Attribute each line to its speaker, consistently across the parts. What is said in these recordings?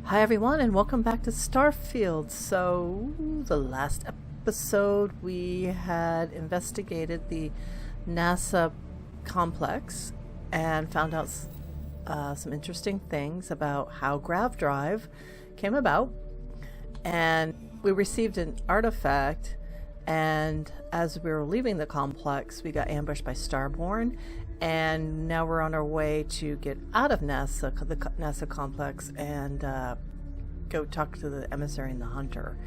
Speaker 1: Hi everyone and welcome back to Starfield. So the last episode we had investigated the NASA complex and found out some interesting things about how grav drive came about, and we received an artifact, and as we were leaving the complex we got ambushed by Starborn, and now we're on our way to get out of the NASA complex and go talk to the emissary and the hunter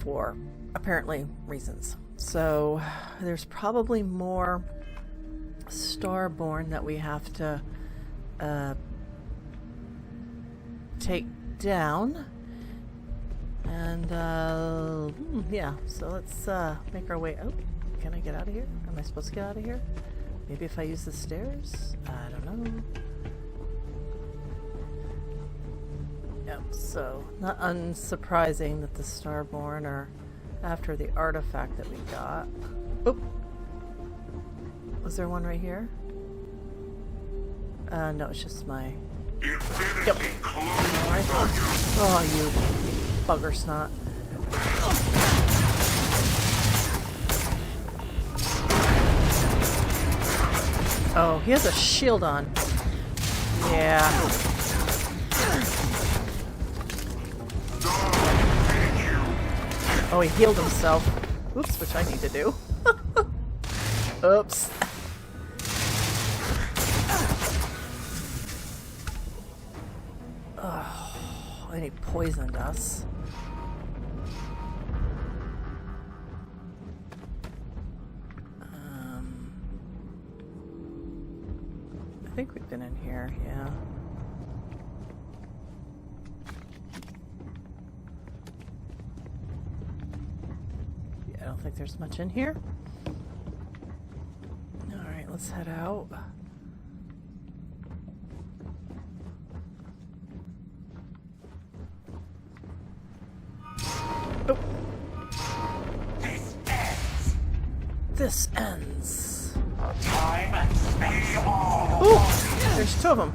Speaker 1: for apparently reasons. So there's probably more Starborn that we have to take down, and yeah, so let's make our way. Oh, can I get out of here? Am I supposed to get out of here? Maybe if I use the stairs? I don't know. Yep, so not unsurprising that the Starborn are after the artifact that we got. Oop! Was there one right here? No, it's just my... Yep. Alright. Oh, you bugger snot. Oh, he has a shield on. Yeah. Oh, he healed himself. Oops, which I need to do. Oops. Oh, and he poisoned us. I think we've been in here, yeah. I don't think there's much in here. Alright, let's head out. Oh. This ends.
Speaker 2: Time and space all.
Speaker 1: Ooh, there's two of them.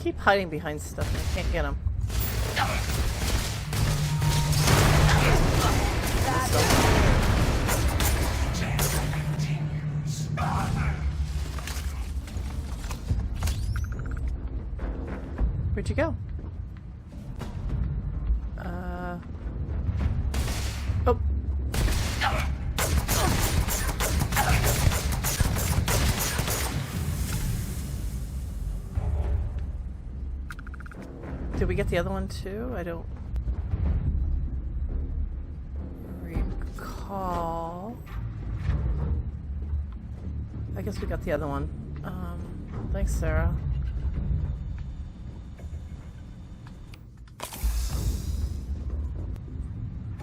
Speaker 1: Keep hiding behind stuff and I can't get them. Where'd you go? Oh. Did we get the other one too? I don't recall. I guess we got the other one. Thanks, Sarah.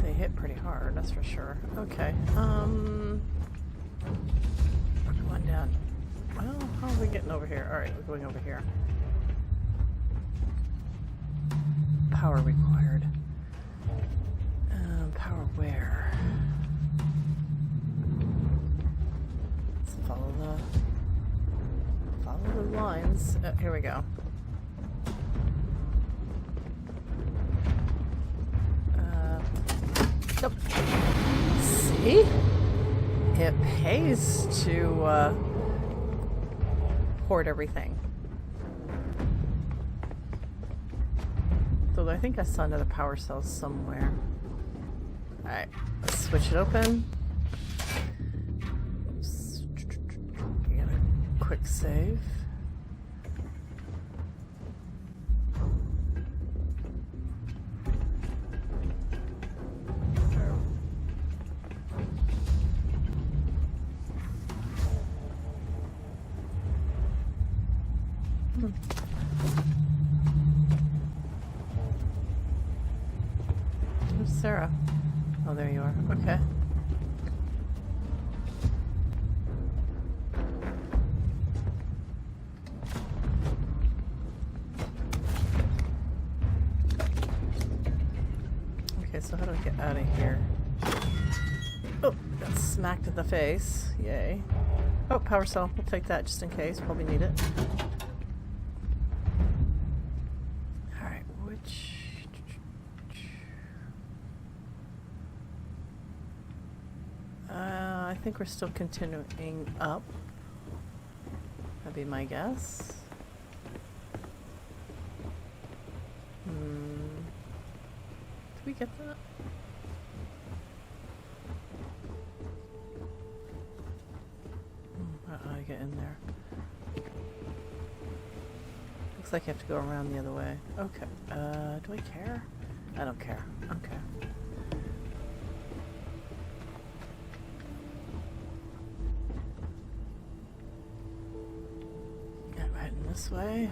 Speaker 1: They hit pretty hard, that's for sure. Okay. One down. Well, how are we getting over here? Alright, we're going over here. Power required. Power where? Let's follow the lines. Here we go. Nope. See? It pays to hoard everything. Though I think I saw another power cell somewhere. Alright, let's switch it open. Oops. Get a quick save. Where's Sarah? Oh, there you are. Okay. Okay, so how do I get out of here? Oh, got smacked in the face. Yay. Oh, power cell. We'll take that just in case. Probably need it. Alright, which... I think we're still continuing up. That'd be my guess. Did we get that? How do I get in there? Looks like you have to go around the other way. Okay. Do I care? I don't care. Okay. Get right in this way.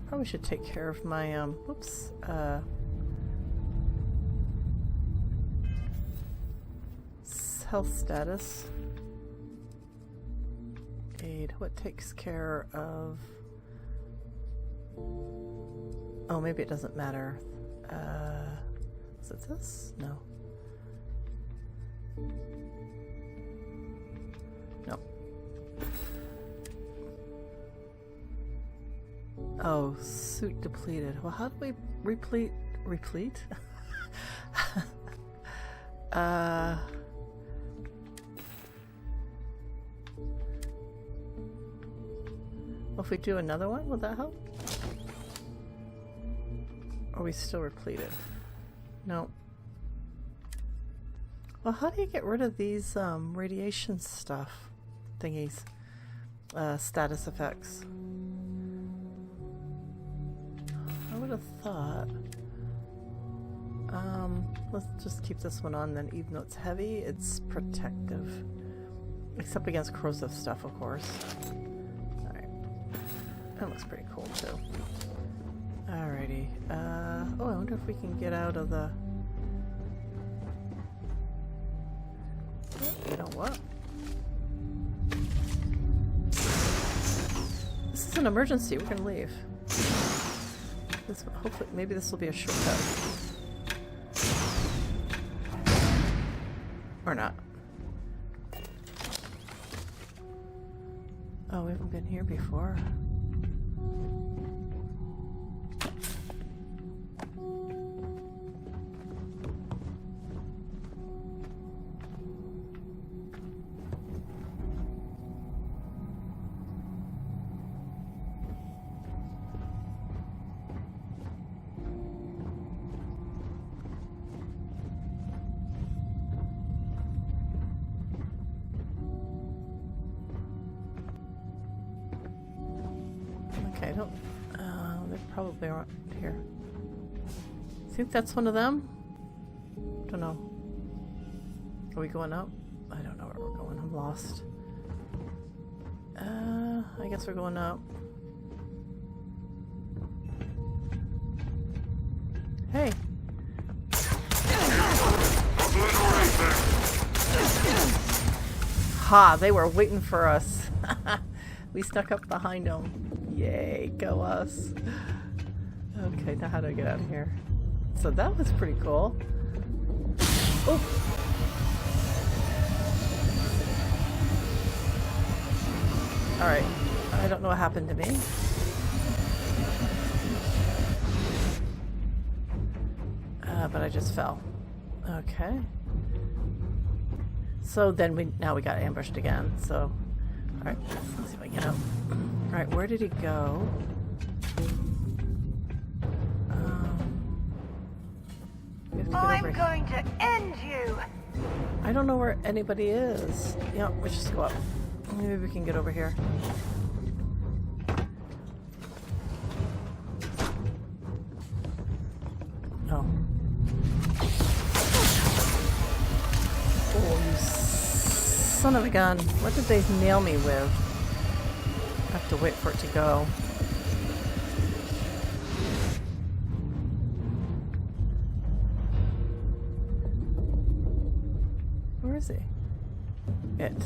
Speaker 1: Probably should take care of my, health status. Aid. What takes care of... Oh, maybe it doesn't matter. Is it this? No. No. Oh, suit depleted. Well, how do we replete? Well, if we do another one, will that help? Or are we still repleted? No. Well, how do you get rid of these radiation stuff thingies? Status effects. I would have thought. Let's just keep this one on then. Even though it's heavy, it's protective. Except against corrosive stuff, of course. Alright. That looks pretty cool, too. Alrighty. Oh, I wonder if we can get out of the... Oh, you know what? This is an emergency. We're gonna leave. This, hopefully, maybe this will be a shortcut. Or not. Oh, we haven't been here before. Okay, I don't... they probably aren't here. Think that's one of them? Don't know. Are we going up? I don't know where we're going. I'm lost. I guess we're going up. Hey! Ha! They were waiting for us. We snuck up behind them. Yay, go us. Okay, now how do I get out of here? So that was pretty cool. Oh! Alright, I don't know what happened to me. But I just fell. Okay. So then now we got ambushed again, so... Alright, let's see if I can get out. Alright, where did he go? We have to get
Speaker 3: I'm
Speaker 1: over
Speaker 3: going to end you!
Speaker 1: I don't know where anybody is. Yeah, let's just go up. Maybe we can get over here. Oh. Oh, you son of a gun. What did they nail me with? I have to wait for it to go. Where is he? It.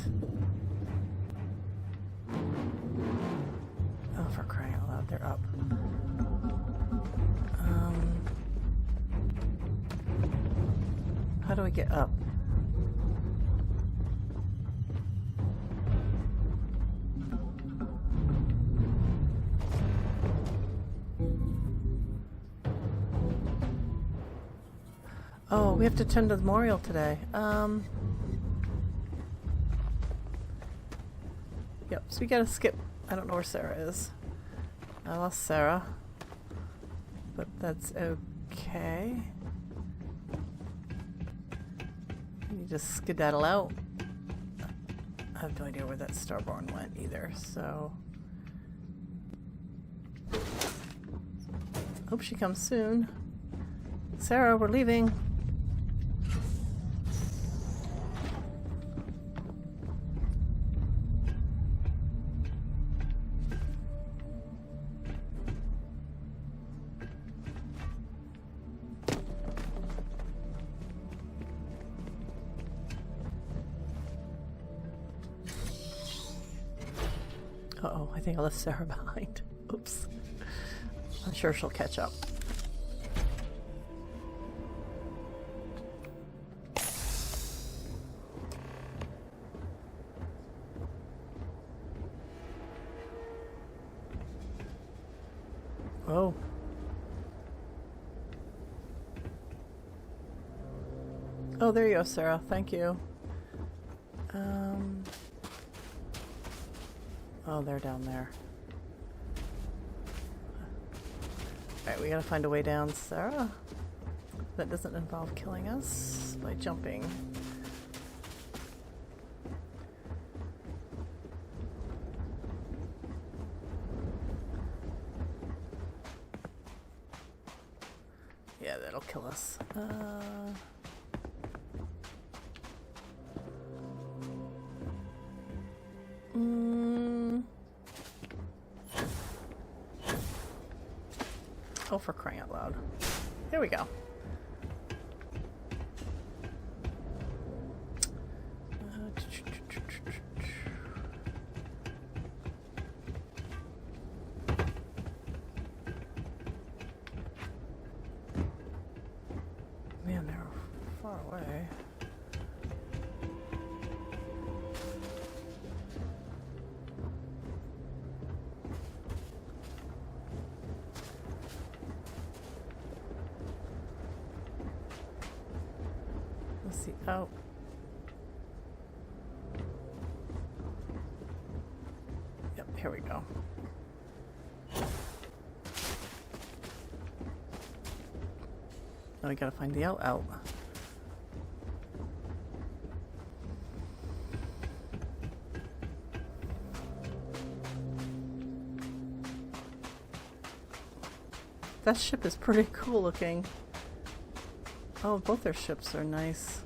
Speaker 1: Oh, for crying out loud, they're up. How do I get up? Oh, we have to attend the memorial today. Yep, so we gotta skip. I don't know where Sarah is. I lost Sarah. But that's okay. You just skedaddle out. I have no idea where that Starborn went either, so... Hope she comes soon. Sarah, we're leaving. Uh-oh, I think I left Sarah behind. Oops. I'm sure she'll catch up. Oh. Oh, there you go, Sarah. Thank you. Oh, they're down there. Alright, we gotta find a way down, Sarah. That doesn't involve killing us by jumping. Yeah, that'll kill us. Oh, for crying out loud. There we go. Man, they're far away. Let's see. Oh. Yep, here we go. Now we gotta find the out. That ship is pretty cool looking. Oh, both their ships are nice.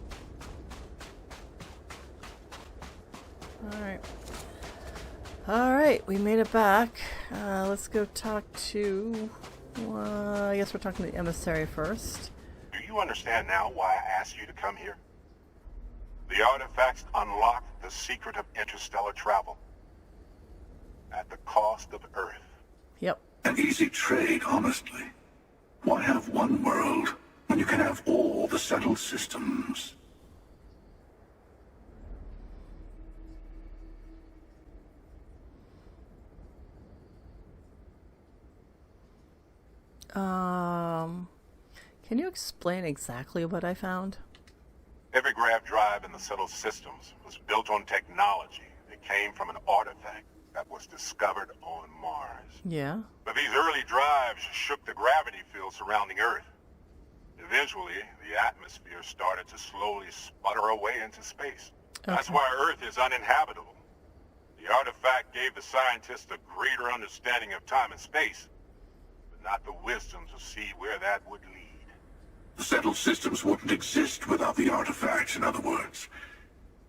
Speaker 1: Alright, we made it back. Let's go talk to... I guess we're talking to the emissary first.
Speaker 4: Do you understand now why I asked you to come here? The artifacts unlock the secret of interstellar travel. At the cost of Earth.
Speaker 1: Yep.
Speaker 5: An easy trade, honestly. Why have one world when you can have all the settled systems?
Speaker 1: Can you explain exactly what I found?
Speaker 4: Every grav drive in the settled systems was built on technology that came from an artifact that was discovered on Mars.
Speaker 1: Yeah.
Speaker 4: But these early drives shook the gravity field surrounding Earth. Eventually, the atmosphere started to slowly sputter away into space.
Speaker 1: Okay.
Speaker 4: That's why Earth is uninhabitable. The artifact gave the scientists a greater understanding of time and space, but not the wisdom to see where that would lead.
Speaker 5: The settled systems wouldn't exist without the artifacts, in other words.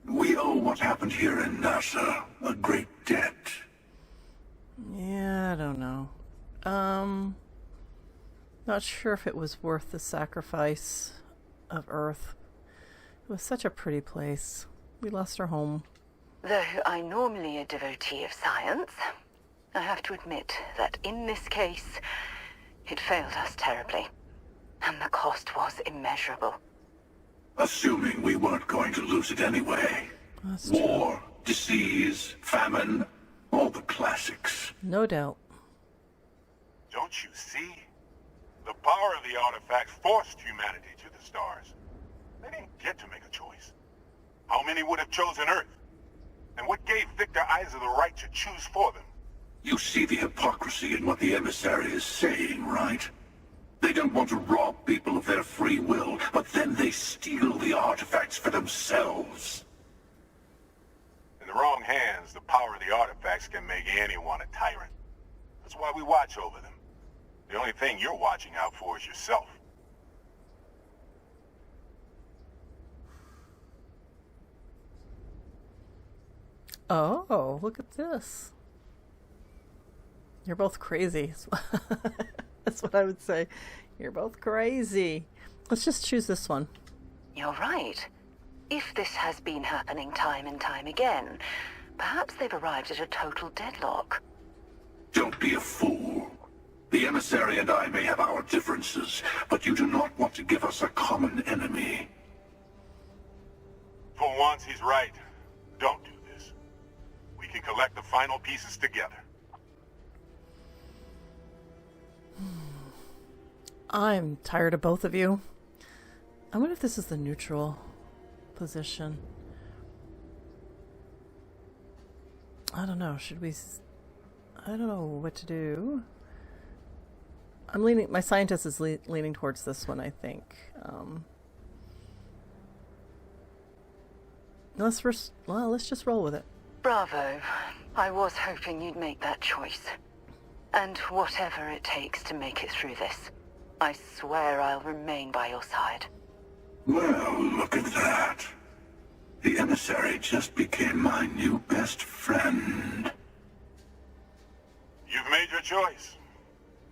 Speaker 5: We owe what happened here in NASA a great debt.
Speaker 1: Yeah, I don't know. Not sure if it was worth the sacrifice of Earth. It was such a pretty place. We lost our home.
Speaker 3: Though I'm normally a devotee of science, I have to admit that in this case, It failed us terribly, and the cost was immeasurable.
Speaker 5: Assuming we weren't going to lose it anyway.
Speaker 1: That's true.
Speaker 5: War, disease, famine, all the classics.
Speaker 1: No doubt.
Speaker 4: Don't you see? The power of the artifact forced humanity to the stars. They didn't get to make a choice. How many would have chosen Earth? And what gave Victor Isa the right to choose for them?
Speaker 5: You see the hypocrisy in what the emissary is saying, right? They don't want to rob people of their free will, but then they steal the artifacts for themselves.
Speaker 4: In the wrong hands, the power of the artifacts can make anyone a tyrant. That's why we watch over them. The only thing you're watching out for is yourself.
Speaker 1: Oh, look at this. You're both crazy. That's what I would say. You're both crazy. Let's just choose this one.
Speaker 3: You're right. If this has been happening time and time again, perhaps they've arrived at a total deadlock.
Speaker 5: Don't be a fool. The emissary and I may have our differences, but you do not want to give us a common enemy.
Speaker 4: For once, he's right. Don't do this. We can collect the final pieces together.
Speaker 1: I'm tired of both of you. I wonder if this is the neutral position. I don't know. Should we... I don't know what to do. I'm leaning... My scientist is leaning towards this one, I think. Let's just roll with it.
Speaker 3: Bravo. I was hoping you'd make that choice. And whatever it takes to make it through this, I swear I'll remain by your side.
Speaker 5: Well, look at that. The emissary just became my new best friend.
Speaker 4: You've made your choice.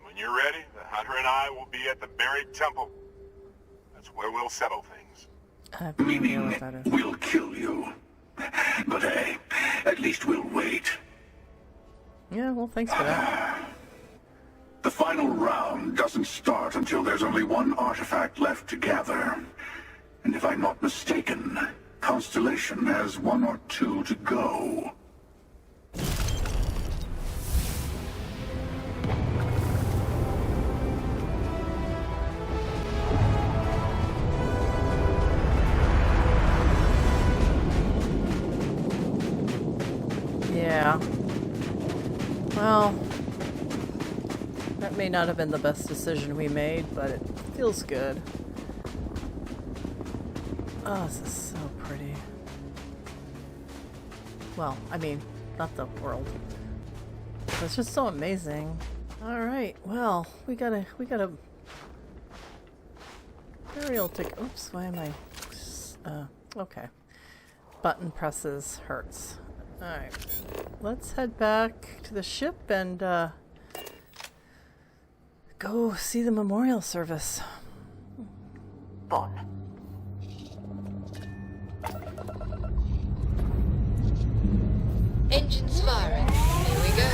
Speaker 4: When you're ready, the Hunter and I will be at the buried temple. That's where we'll settle things.
Speaker 1: I have no idea
Speaker 5: Meaning,
Speaker 1: what that is.
Speaker 5: we'll kill you. But hey, at least we'll wait.
Speaker 1: Yeah, well, thanks for that.
Speaker 5: The final round doesn't start until there's only one artifact left to gather. And if I'm not mistaken, Constellation has one or two to go.
Speaker 1: Yeah. Well, that may not have been the best decision we made, but it feels good. Oh, this is so pretty. Well, I mean, not the world. But it's just so amazing. Alright, well, we gotta burial ticket. Oops, why am I okay. Button presses hurts. Alright. Let's head back to the ship and go see the memorial service.
Speaker 3: Bon.
Speaker 6: Engines firing. Here we go.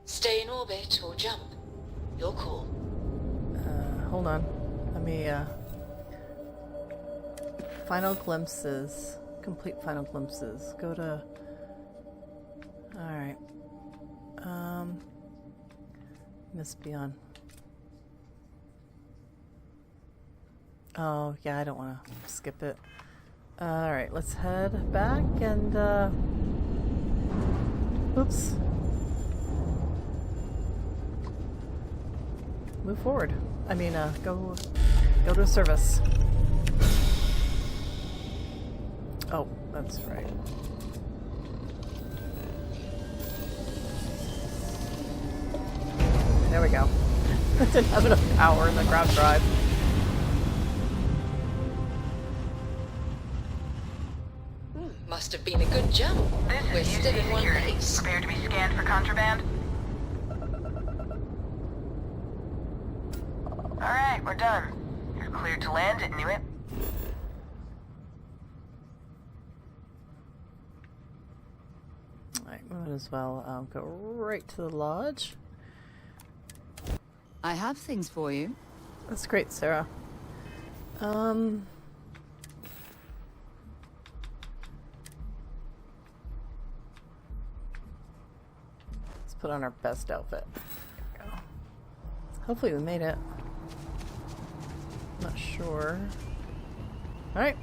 Speaker 6: Stay in orbit or jump. Your call.
Speaker 1: Hold on. Let me, final glimpses. Complete final glimpses. Go to... Alright. Miss Beyond. Oh, yeah, I don't want to skip it. Alright, let's head back and, oops. Move forward. I mean, go to service. Oh, that's right. There we go. I didn't have enough power in the ground drive.
Speaker 6: Must have been a good jump. We're still in one piece.
Speaker 2: Prepare to be scanned for contraband. Alright,
Speaker 7: Alright, we're done. You're cleared to land, Inuit.
Speaker 1: Alright, we might as well go right to the lodge.
Speaker 8: I have things for you.
Speaker 1: That's great, Sarah. Let's put on our best outfit. There we go. Hopefully we made it. Not sure. Alright,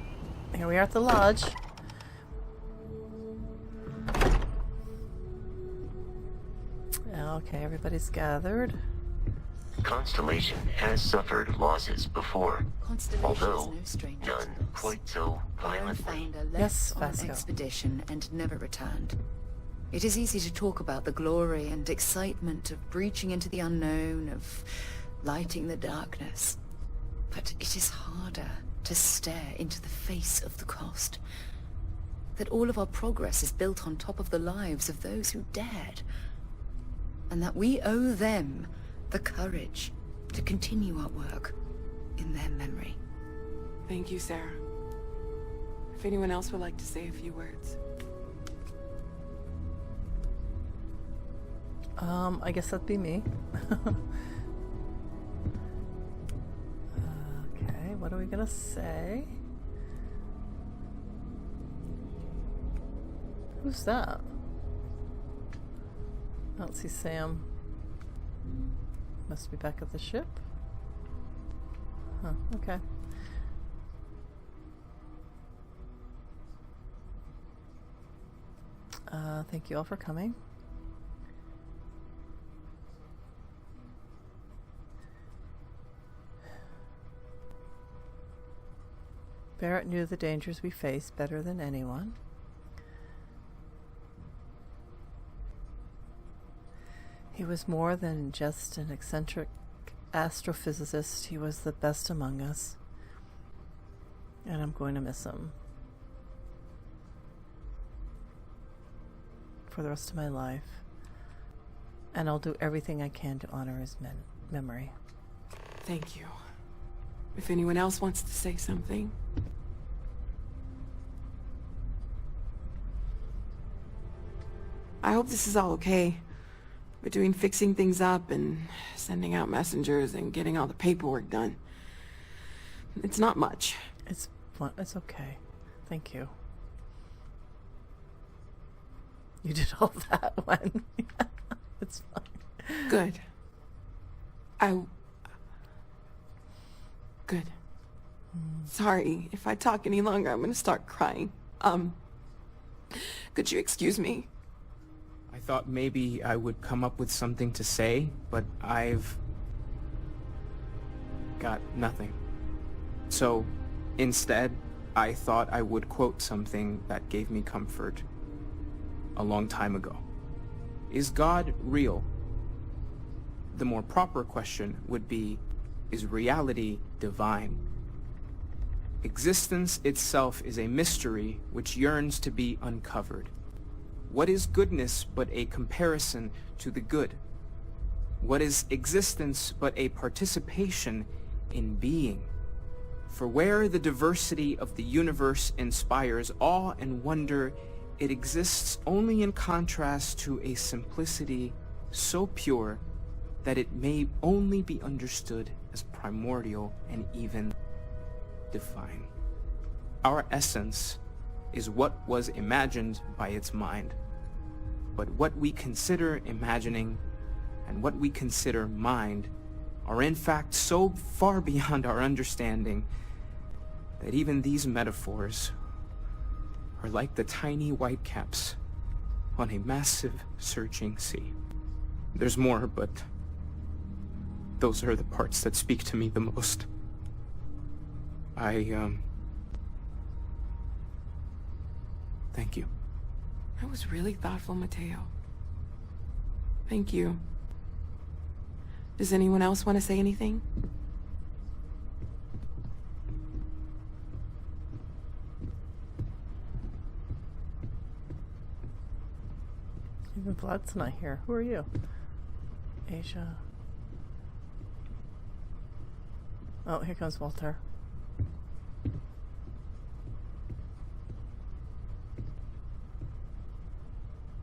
Speaker 1: here we are at the lodge. Okay, everybody's gathered.
Speaker 9: Constellation has suffered losses before,
Speaker 8: Constellation
Speaker 9: although
Speaker 8: is no stranger
Speaker 9: none
Speaker 8: to loss.
Speaker 9: quite so
Speaker 8: Our own
Speaker 9: violently.
Speaker 8: founder left
Speaker 1: Yes,
Speaker 8: on an
Speaker 1: Vasco.
Speaker 8: expedition and never returned. It is easy to talk about the glory and excitement of breaching into the unknown, of lighting the darkness. But it is harder to stare into the face of the cost. That all of our progress is built on top of the lives of those who dared. And that we owe them the courage to continue our work in their memory.
Speaker 10: Thank you, Sarah. If anyone else would like to say a few words.
Speaker 1: I guess that'd be me. Okay, what are we gonna say? Who's that? I don't see Sam. Must be back at the ship. Huh, okay. Thank you all for coming. Barrett knew the dangers we face better than anyone. He was more than just an eccentric astrophysicist. He was the best among us. And I'm going to miss him for the rest of my life. And I'll do everything I can to honor his memory.
Speaker 10: Thank you. If anyone else wants to say something. I hope this is all okay. Between fixing things up and sending out messengers and getting all the paperwork done. It's not much.
Speaker 1: It's okay. Thank you. You did all that when... It's fine.
Speaker 10: Good. Good. Sorry, if I talk any longer, I'm gonna start crying. Could you excuse me?
Speaker 11: I thought maybe I would come up with something to say, but I've got nothing. So, instead, I thought I would quote something that gave me comfort a long time ago. Is God real? The more proper question would be, is reality divine? Existence itself is a mystery which yearns to be uncovered. What is goodness but a comparison to the good? What is existence but a participation in being? For where the diversity of the universe inspires awe and wonder, it exists only in contrast to a simplicity so pure that it may only be understood as primordial and even divine. Our essence is what was imagined by its mind. But what we consider imagining and what we consider mind are in fact so far beyond our understanding that even these metaphors are like the tiny whitecaps on a massive surging sea. There's more, but those are the parts that speak to me the most. Thank you.
Speaker 10: That was really thoughtful, Mateo. Thank you. Does anyone else want to say anything?
Speaker 1: Even Vlad's not here. Who are you? Asia. Oh, here comes Walter.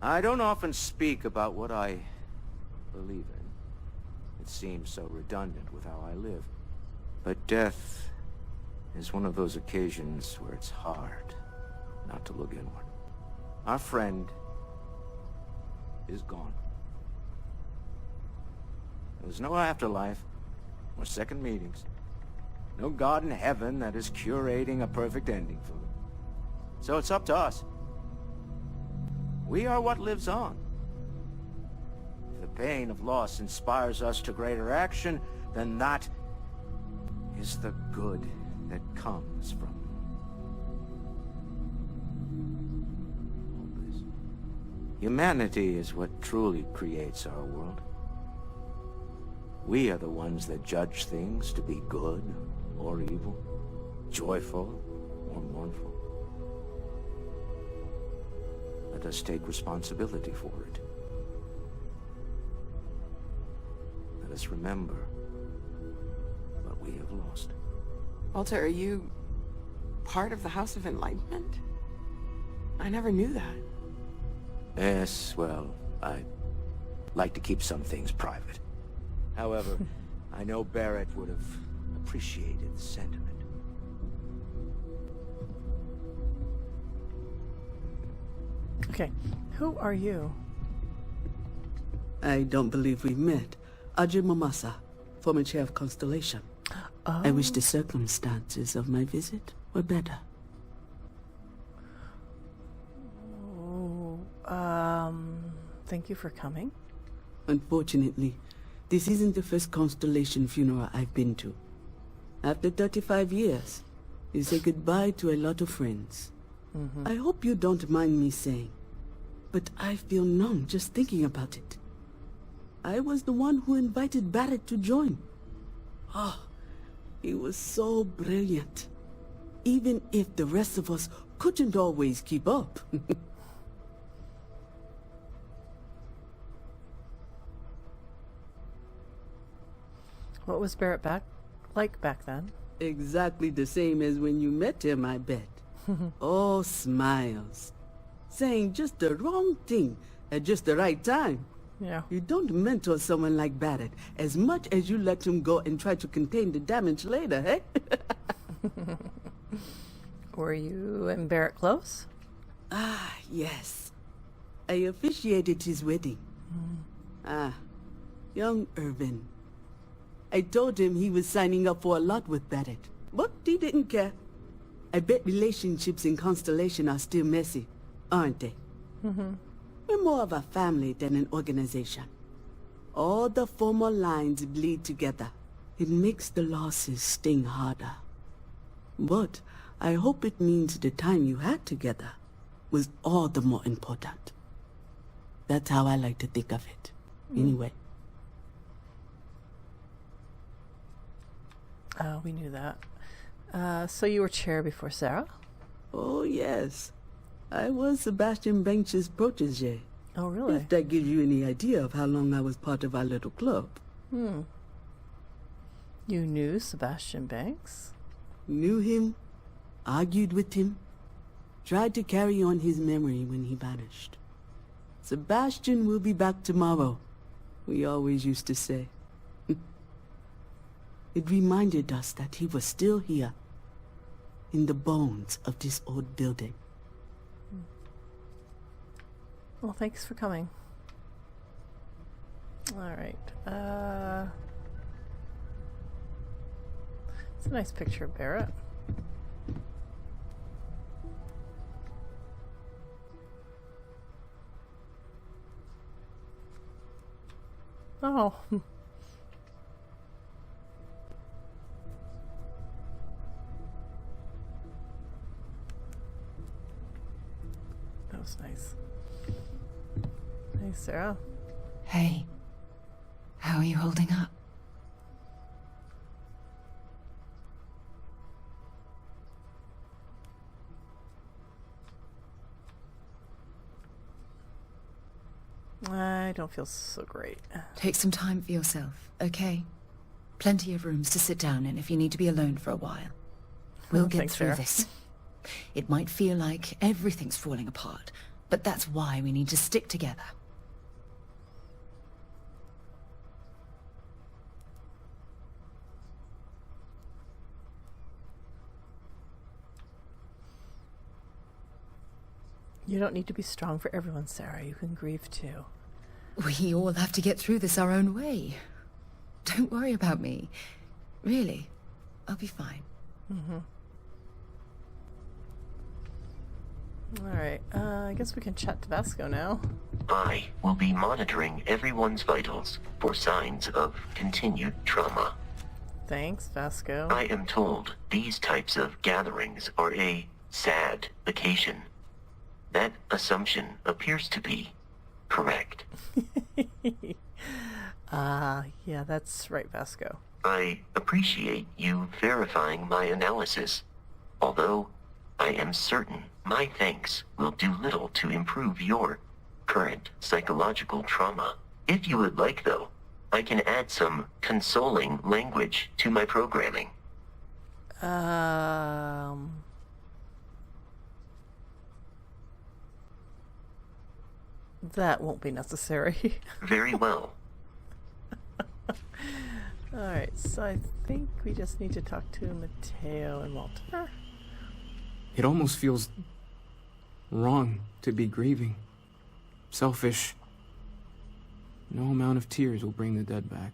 Speaker 12: I don't often speak about what I believe in. It seems so redundant with how I live. But death is one of those occasions where it's hard not to look inward. Our friend is gone. There's no afterlife, or second meetings. No God in heaven that is curating a perfect ending for them. So it's up to us. We are what lives on. If the pain of loss inspires us to greater action, then that is the good that comes from all this. Humanity is what truly creates our world. We are the ones that judge things to be good or evil, joyful or mournful. Let us take responsibility for it. Let us remember what we have lost.
Speaker 10: Walter, are you part of the House of Enlightenment? I never knew that.
Speaker 12: Yes, well, I like to keep some things private. However, I know Barrett would have appreciated the sentiment.
Speaker 1: Okay, who are you?
Speaker 13: I don't believe we met. Ajay Mamasa, former chair of Constellation.
Speaker 1: Oh.
Speaker 13: I wish the circumstances of my visit were better.
Speaker 1: Thank you for coming.
Speaker 13: Unfortunately, this isn't the first Constellation funeral I've been to. After 35 years, you say goodbye to a lot of friends. I hope you don't mind me saying, but I feel numb just thinking about it. I was the one who invited Barrett to join. Oh, he was so brilliant. Even if the rest of us couldn't always keep up.
Speaker 1: What was Barrett like back then?
Speaker 13: Exactly the same as when you met him, I bet. Oh, smiles. Saying just the wrong thing at just the right time.
Speaker 1: Yeah.
Speaker 13: You don't mentor someone like Barrett as much as you let him go and try to contain the damage later, eh?
Speaker 1: Were you and Barrett close?
Speaker 13: Ah, yes. I officiated his wedding. Young Irvin. I told him he was signing up for a lot with Barrett, but he didn't care. I bet relationships in Constellation are still messy, aren't they? We're more of a family than an organization. All the former lines bleed together. It makes the losses sting harder. But I hope it means the time you had together was all the more important. That's how I like to think of it, anyway.
Speaker 1: We knew that. So you were chair before Sarah?
Speaker 13: Oh, yes. I was Sebastian Banks' protege.
Speaker 1: Oh, really?
Speaker 13: If that gives you any idea of how long I was part of our little club.
Speaker 1: You knew Sebastian Banks?
Speaker 13: Knew him, argued with him, tried to carry on his memory when he vanished. Sebastian will be back tomorrow, we always used to say. It reminded us that he was still here, in the bones of this old building.
Speaker 1: Well, thanks for coming. Alright, it's a nice picture of Barrett. Oh. That was nice. Hey, Sarah.
Speaker 8: Hey, how are you holding up?
Speaker 1: I don't feel so great.
Speaker 8: Take some time for yourself, okay? Plenty of rooms to sit down in if you need to be alone for a while. We'll get
Speaker 1: Thanks,
Speaker 8: through
Speaker 1: Sarah.
Speaker 8: this. It might feel like everything's falling apart, but that's why we need to stick together.
Speaker 1: You don't need to be strong for everyone, Sarah. You can grieve too.
Speaker 8: We all have to get through this our own way. Don't worry about me. Really, I'll be fine.
Speaker 1: Mm-hmm. Alright, I guess we can chat to Vasco now.
Speaker 9: I will be monitoring everyone's vitals for signs of continued trauma.
Speaker 1: Thanks, Vasco.
Speaker 9: I am told these types of gatherings are a sad occasion. That assumption appears to be correct.
Speaker 1: Yeah, that's right, Vasco.
Speaker 9: I appreciate you verifying my analysis, although I am certain my thanks will do little to improve your current psychological trauma. If you would like, though, I can add some consoling language to my programming.
Speaker 1: That won't be necessary.
Speaker 9: Very well.
Speaker 1: Alright, so I think we just need to talk to Mateo and Walter.
Speaker 11: It almost feels wrong to be grieving. Selfish. No amount of tears will bring the dead back.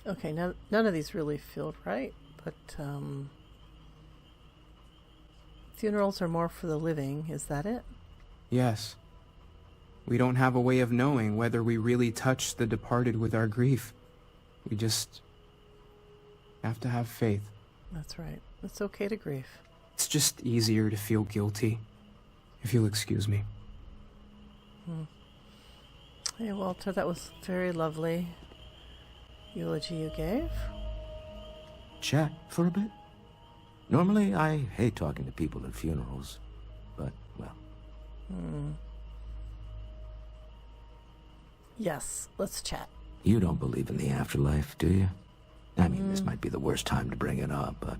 Speaker 1: Okay, none of these really feel right, but funerals are more for the living, is that it?
Speaker 11: Yes. We don't have a way of knowing whether we really touch the departed with our grief. We just have to have faith.
Speaker 1: That's right. It's okay to grieve.
Speaker 11: It's just easier to feel guilty, if you'll excuse me.
Speaker 1: Hey, Walter, that was very lovely eulogy you gave.
Speaker 12: Chat for a bit? Normally, I hate talking to people at funerals, but, well...
Speaker 1: Yes, let's chat.
Speaker 12: You don't believe in the afterlife, do you? I mean, this might be the worst time to bring it up, but...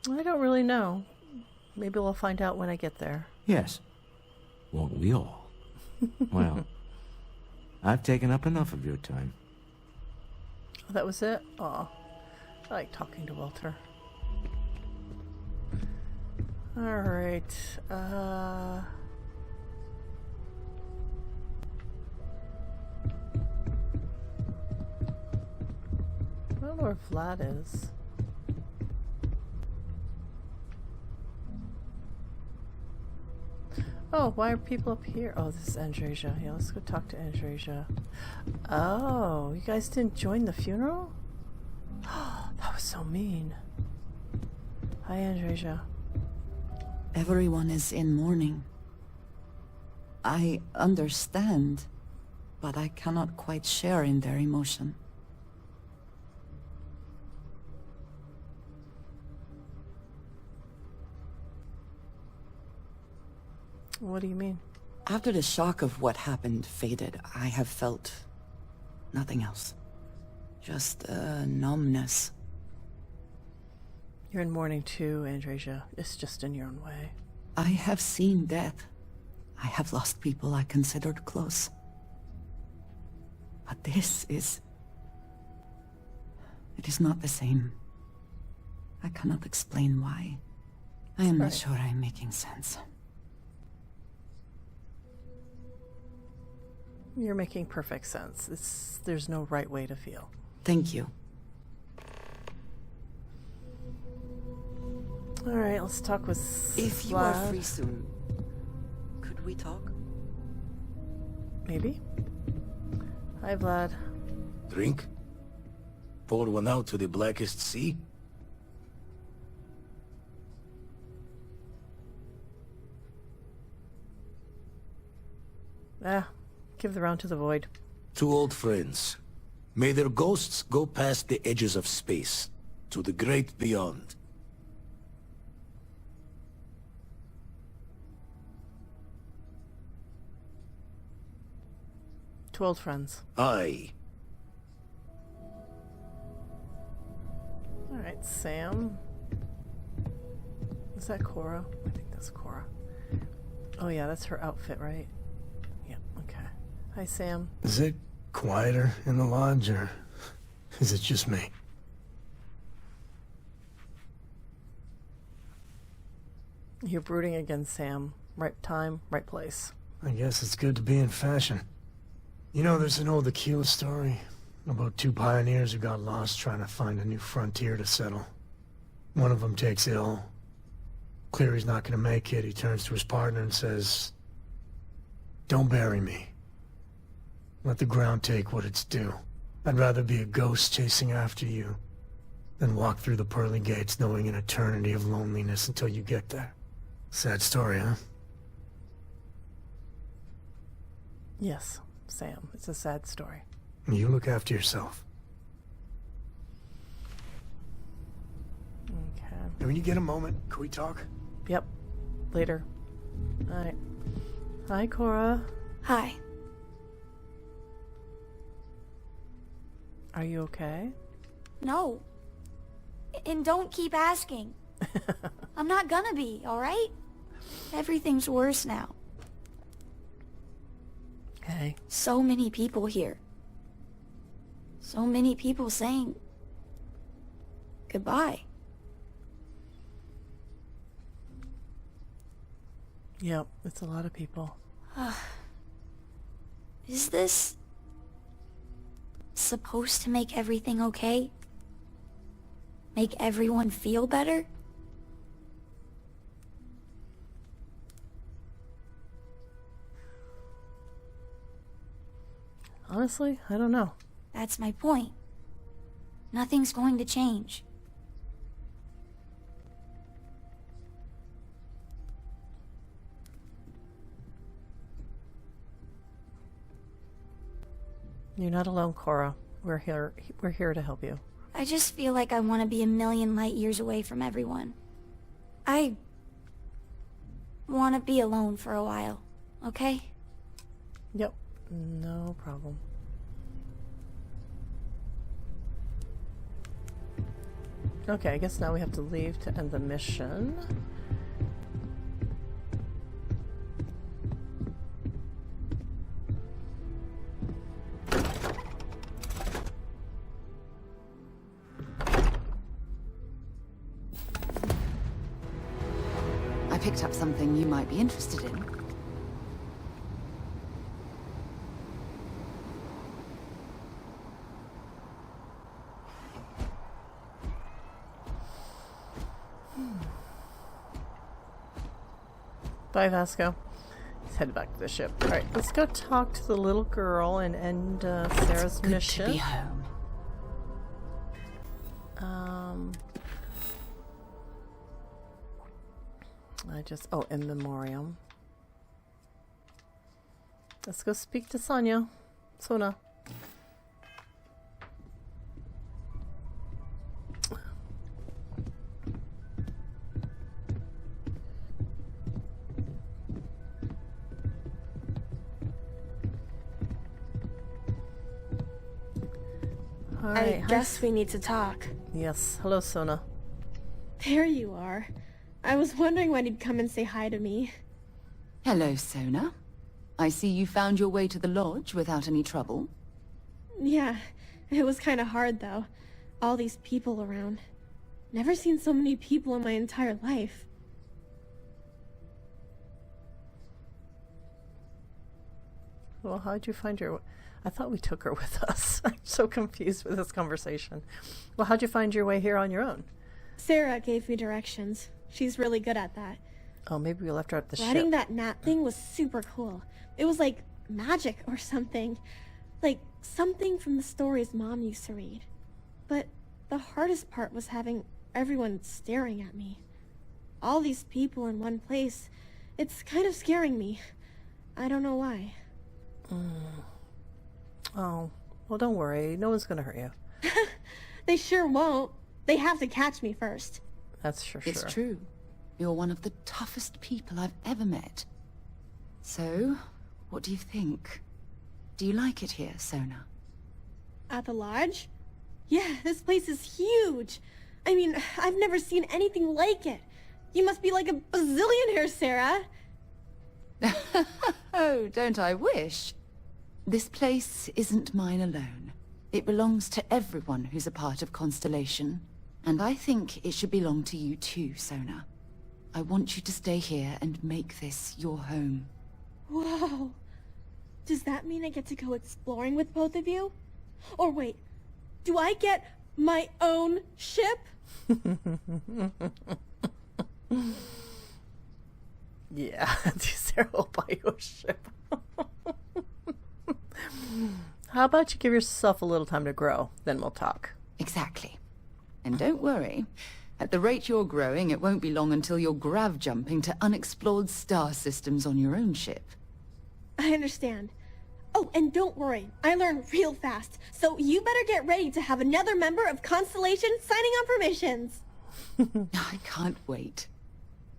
Speaker 1: I don't really know. Maybe we'll find out when I get there.
Speaker 12: Yes. Won't we all? Well, I've taken up enough of your time.
Speaker 1: Oh, that was it? Aw. I like talking to Walter. Alright, I don't know where Vlad is. Oh, why are people up here? Oh, this is Andresia. Yeah, let's go talk to Andresia. Oh, you guys didn't join the funeral? That was so mean. Hi, Andresia.
Speaker 8: Everyone is in mourning. I understand, but I cannot quite share in their emotion.
Speaker 1: What do you mean?
Speaker 8: After the shock of what happened faded, I have felt nothing else. Just a numbness.
Speaker 1: You're in mourning too, Andresia. It's just in your own way.
Speaker 8: I have seen death. I have lost people I considered close. But this is... it is not the same. I cannot explain why. I am not sure I'm making sense.
Speaker 1: You're making perfect sense. There's no right way to feel.
Speaker 8: Thank you.
Speaker 1: Alright, let's talk with
Speaker 13: If you are free soon, could we talk?
Speaker 1: Maybe. Hi, Vlad.
Speaker 14: Drink? Pour one out to the blackest sea?
Speaker 1: Ah, Give the round to the void.
Speaker 14: Two old friends. May their ghosts go past the edges of space, to the great beyond.
Speaker 1: Two old friends.
Speaker 14: Aye.
Speaker 1: Alright, Sam. Is that Cora? I think that's Cora. Oh yeah, that's her outfit, right? Yeah, okay. Hi, Sam.
Speaker 15: Is it quieter in the lodge, or is it just me?
Speaker 1: You're brooding again, Sam. Right time, right place.
Speaker 15: I guess it's good to be in fashion. You know, there's an old Aquila story about two pioneers who got lost trying to find a new frontier to settle. One of them takes ill. Clear he's not going to make it. He turns to his partner and says, "Don't bury me. Let the ground take what it's due. I'd rather be a ghost chasing after you than walk through the pearly gates knowing an eternity of loneliness until you get there." Sad story, huh?
Speaker 1: Yes, Sam. It's a sad story.
Speaker 15: You look after yourself.
Speaker 1: Okay.
Speaker 15: And when you get a moment, can we talk?
Speaker 1: Yep. Later. Alright. Hi, Cora.
Speaker 16: Hi.
Speaker 1: Are you okay?
Speaker 16: No. And don't keep asking. I'm not gonna be, alright? Everything's worse now.
Speaker 1: Okay.
Speaker 16: So many people here. So many people saying goodbye.
Speaker 1: Yep, it's a lot of people.
Speaker 16: Is this supposed to make everything okay? Make everyone feel better?
Speaker 1: Honestly, I don't know.
Speaker 16: That's my point. Nothing's going to change.
Speaker 1: You're not alone, Cora. We're here to help you.
Speaker 16: I just feel like I want to be a million light years away from everyone. I want to be alone for a while, okay?
Speaker 1: Yep, no problem. Okay, I guess now we have to leave to end the mission.
Speaker 8: I picked up something you might be interested in.
Speaker 1: Bye, Vasco. Let's head back to the ship. Alright, let's go talk to the little girl and end Sarah's mission.
Speaker 8: To be home.
Speaker 1: In memoriam. Let's go speak to Sonia. Sona.
Speaker 17: I guess we need to talk.
Speaker 1: Yes. Hello, Sona.
Speaker 17: There you are. I was wondering when you'd come and say hi to me.
Speaker 8: Hello, Sona. I see you found your way to the lodge without any trouble.
Speaker 17: Yeah, it was kind of hard though. All these people around. Never seen so many people in my entire life.
Speaker 1: Well, how'd you find your... I thought we took her with us. I'm so confused with this conversation. Well, how'd you find your way here on your own?
Speaker 17: Sarah gave me directions. She's really good at that.
Speaker 1: Oh, maybe we left her at the ship.
Speaker 17: Riding that gnat thing was super cool. It was like magic or something. Like something from the stories Mom used to read. But the hardest part was having everyone staring at me. All these people in one place. It's kind of scaring me. I don't know why.
Speaker 1: Oh, well, don't worry. No one's gonna hurt you.
Speaker 17: They sure won't. They have to catch me first.
Speaker 1: That's sure.
Speaker 8: It's true. You're one of the toughest people I've ever met. So, what do you think? Do you like it here, Sona?
Speaker 17: At the lodge? Yeah, this place is huge. I mean, I've never seen anything like it. You must be like a bazillionaire, Sarah.
Speaker 8: Oh, don't I wish? This place isn't mine alone. It belongs to everyone who's a part of Constellation. And I think it should belong to you too, Sona. I want you to stay here and make this your home.
Speaker 17: Whoa. Does that mean I get to go exploring with both of you? Or wait, do I get my own ship?
Speaker 1: Yeah, Sarah will buy you a ship. How about you give yourself a little time to grow, then we'll talk.
Speaker 8: Exactly. And don't worry, at the rate you're growing, it won't be long until you're grav jumping to unexplored star systems on your own ship.
Speaker 17: I understand. Oh, and don't worry, I learn real fast, so you better get ready to have another member of Constellation signing on for missions.
Speaker 8: I can't wait.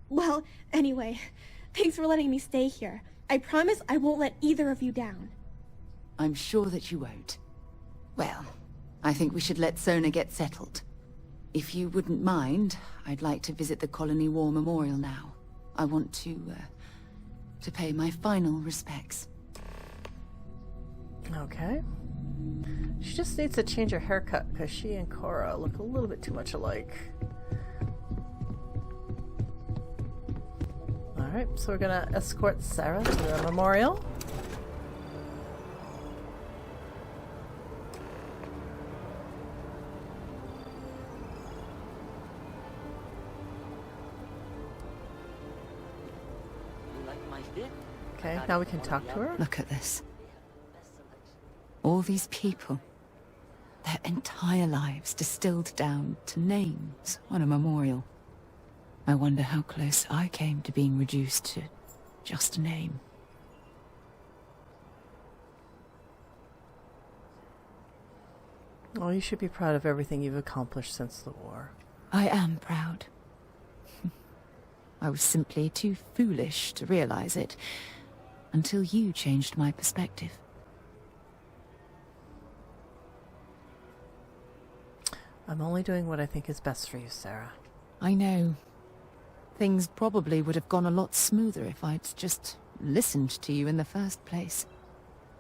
Speaker 17: Well, anyway, thanks for letting me stay here. I promise I won't let either of you down.
Speaker 8: I'm sure that you won't. Well, I think we should let Sona get settled. If you wouldn't mind, I'd like to visit the Colony War Memorial now. I want to pay my final respects.
Speaker 1: Okay. She just needs to change her haircut because she and Cora look a little bit too much alike. Alright, so we're gonna escort Sarah to the memorial. Okay, now we can talk to her.
Speaker 8: Look at this. All these people. Their entire lives distilled down to names on a memorial. I wonder how close I came to being reduced to just a name.
Speaker 1: Well, you should be proud of everything you've accomplished since the war.
Speaker 8: I am proud. I was simply too foolish to realize it until you changed my perspective.
Speaker 1: I'm only doing what I think is best for you, Sarah.
Speaker 8: I know. Things probably would have gone a lot smoother if I'd just listened to you in the first place.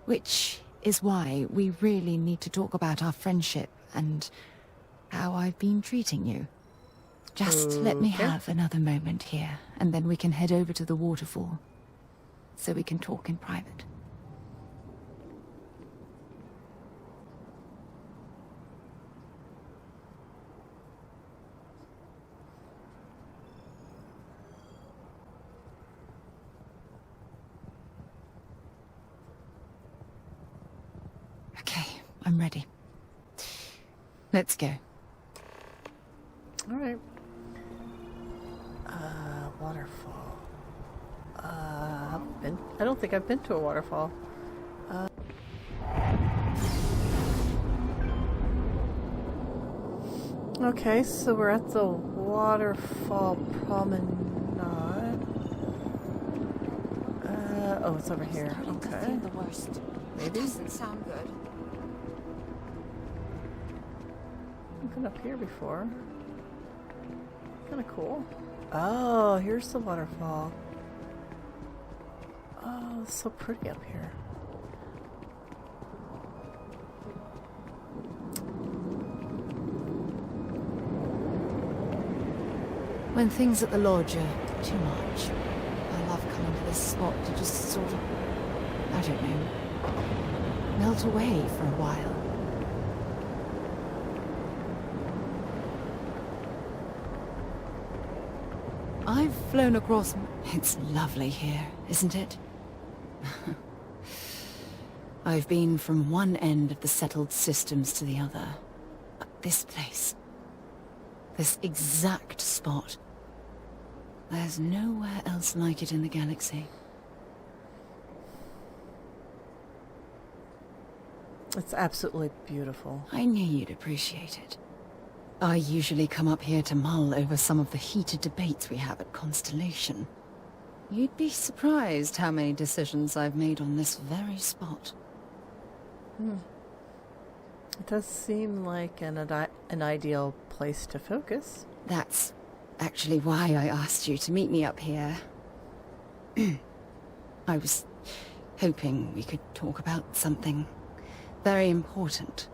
Speaker 8: Which is why we really need to talk about our friendship and how I've been treating you. Just let me have another moment here, and then we can head over to the waterfall, so we can talk in private. Okay, I'm ready. Let's go.
Speaker 1: All right. Waterfall. I don't think I've been to a waterfall. Okay, so we're at the waterfall promenade. Oh, it's over here. Okay.
Speaker 8: The worst.
Speaker 1: Maybe.
Speaker 8: Doesn't sound good.
Speaker 1: I've been up here before. Kind of cool. Oh, here's the waterfall. Oh, it's so pretty up here.
Speaker 8: When things at the lodge are too much, I love coming to this spot to just sort of, I don't know, melt away for a while. I've flown across... It's lovely here, isn't it? I've been from one end of the settled systems to the other. But this place... this exact spot... there's nowhere else like it in the galaxy.
Speaker 1: It's absolutely beautiful.
Speaker 8: I knew you'd appreciate it. I usually come up here to mull over some of the heated debates we have at Constellation. You'd be surprised how many decisions I've made on this very spot.
Speaker 1: It does seem like an ideal place to focus.
Speaker 8: That's actually why I asked you to meet me up here. I was hoping we could talk about something very important.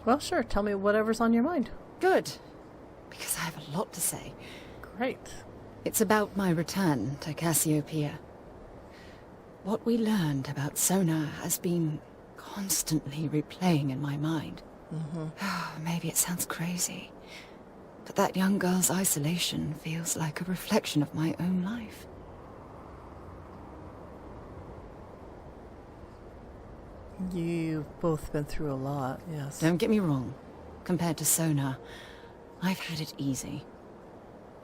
Speaker 1: Well, sure. Tell me whatever's on your mind.
Speaker 8: Good. Because I have a lot to say.
Speaker 1: Great.
Speaker 8: It's about my return to Cassiopeia. What we learned about Sona has been constantly replaying in my mind. Maybe it sounds crazy, but that young girl's isolation feels like a reflection of my own life.
Speaker 1: You've both been through a lot, yes.
Speaker 8: Don't get me wrong. Compared to Sona, I've had it easy.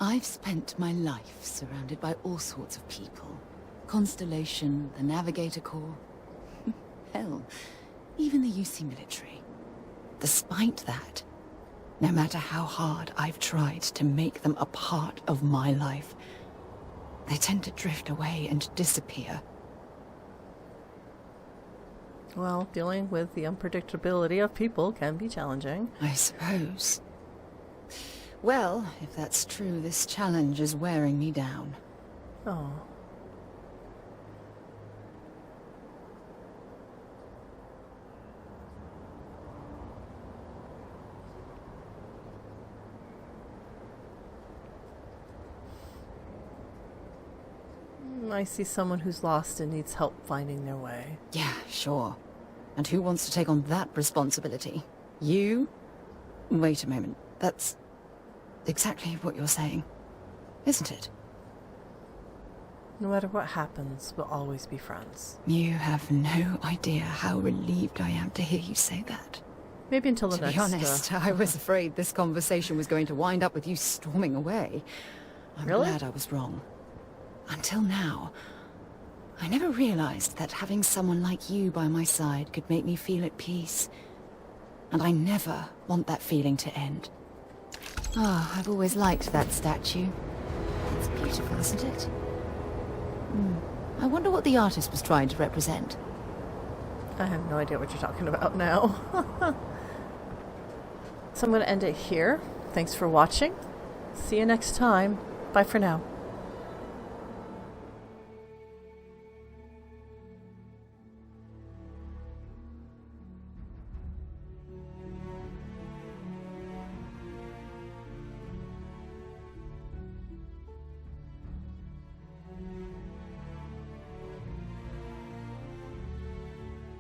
Speaker 8: I've spent my life surrounded by all sorts of people. Constellation, the Navigator Corps. Hell, even the UC military. Despite that, no matter how hard I've tried to make them a part of my life, they tend to drift away and disappear.
Speaker 1: Well, dealing with the unpredictability of people can be challenging.
Speaker 8: I suppose. Well, if that's true, this challenge is wearing me down.
Speaker 1: Oh. I see someone who's lost and needs help finding their way.
Speaker 8: Yeah, sure. And who wants to take on that responsibility? You? Wait a moment. That's exactly what you're saying, isn't it?
Speaker 1: No matter what happens, we'll always be friends.
Speaker 8: You have no idea how relieved I am to hear you say that.
Speaker 1: Maybe until the
Speaker 8: To
Speaker 1: next...
Speaker 8: be honest, I was afraid this conversation was going to wind up with you storming away. I'm glad I was wrong. Until now, I never realized that having someone like you by my side could make me feel at peace. And I never want that feeling to end. Ah, I've always liked that statue. It's beautiful, isn't it? I wonder what the artist was trying to represent.
Speaker 1: I have no idea what you're talking about now. So I'm going to end it here. Thanks for watching. See you next time. Bye for now.